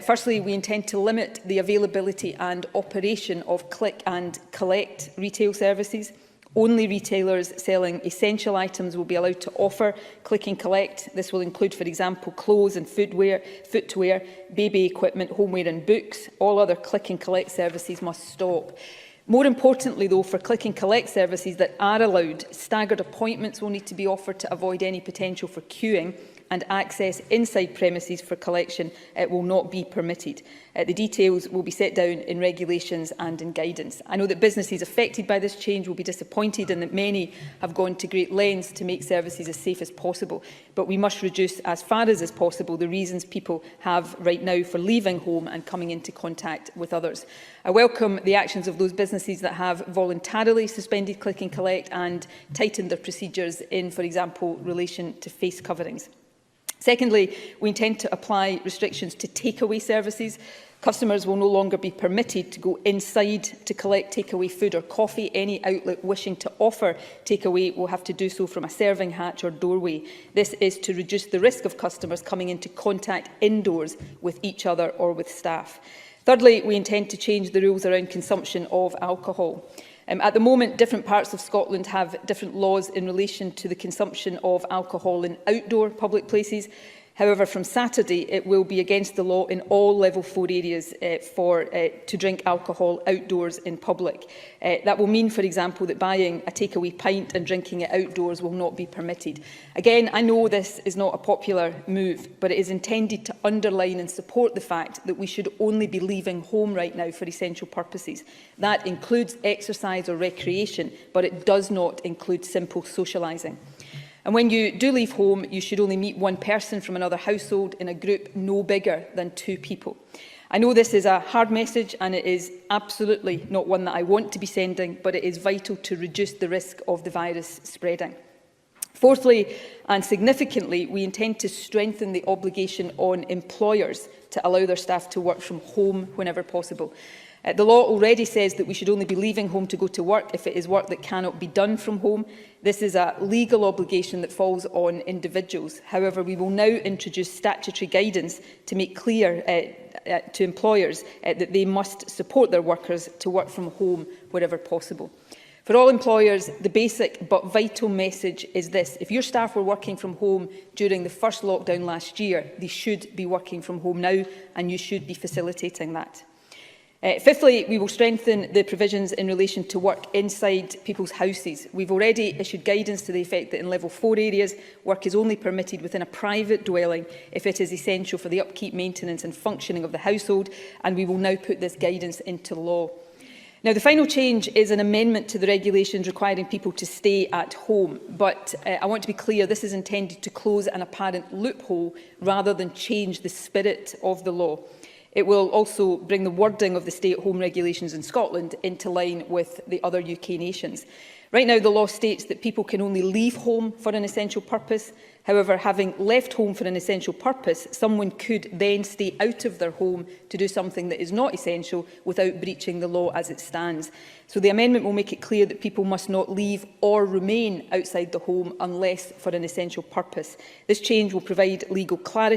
Firstly, we intend to limit the availability and operation of click and collect retail services. Only retailers selling essential items will be allowed to offer click and collect. This will include, for example, clothes and footwear, baby equipment, homeware and books. All other click and collect services must stop. More importantly, though, for click and collect services that are allowed, staggered appointments will need to be offered to avoid any potential for queuing, and access inside premises for collection will not be permitted. The details will be set down in regulations and in guidance. I know that businesses affected by this change will be disappointed and that many have gone to great lengths to make services as safe as possible, but we must reduce as far as is possible the reasons people have right now for leaving home and coming into contact with others. I welcome the actions of those businesses that have voluntarily suspended click and collect and tightened their procedures in, for example, relation to face coverings. Secondly, we intend to apply restrictions to takeaway services. Customers will no longer be permitted to go inside to collect takeaway food or coffee. Any outlet wishing to offer takeaway will have to do so from a serving hatch or doorway. This is to reduce the risk of customers coming into contact indoors with each other or with staff. Thirdly, we intend to change the rules around consumption of alcohol. At the moment, different parts of Scotland have different laws in relation to the consumption of alcohol in outdoor public places. However, from Saturday, it will be against the law in all Level 4 areas to drink alcohol outdoors in public. That will mean, for example, that buying a takeaway pint and drinking it outdoors will not be permitted. Again, I know this is not a popular move, but it is intended to underline and support the fact that we should only be leaving home right now for essential purposes. That includes exercise or recreation, but it does not include simple socialising. And when you do leave home, you should only meet one person from another household in a group no bigger than 2 people. I know this is a hard message and it is absolutely not one that I want to be sending, but it is vital to reduce the risk of the virus spreading. Fourthly, and significantly, we intend to strengthen the obligation on employers to allow their staff to work from home whenever possible. The law already says that we should only be leaving home to go to work if it is work that cannot be done from home. This is a legal obligation that falls on individuals. However, we will now introduce statutory guidance to make clear to employers that they must support their workers to work from home wherever possible. For all employers, the basic but vital message is this: if your staff were working from home during the first lockdown last year, they should be working from home now, and you should be facilitating that. Fifthly, we will strengthen the provisions in relation to work inside people's houses. We've already issued guidance to the effect that in Level 4 areas, work is only permitted within a private dwelling if it is essential for the upkeep, maintenance and functioning of the household, and we will now put this guidance into law. Now, the final change is an amendment to the regulations requiring people to stay at home. But I want to be clear, this is intended to close an apparent loophole rather than change the spirit of the law. It will also bring the wording of the stay-at-home regulations in Scotland into line with the other UK nations. Right now, the law states that people can only leave home for an essential purpose. However, having left home for an essential purpose, someone could then stay out of their home to do something that is not essential without breaching the law as it stands. So the amendment will make it clear that people must not leave or remain outside the home unless for an essential purpose. This change will provide legal clarity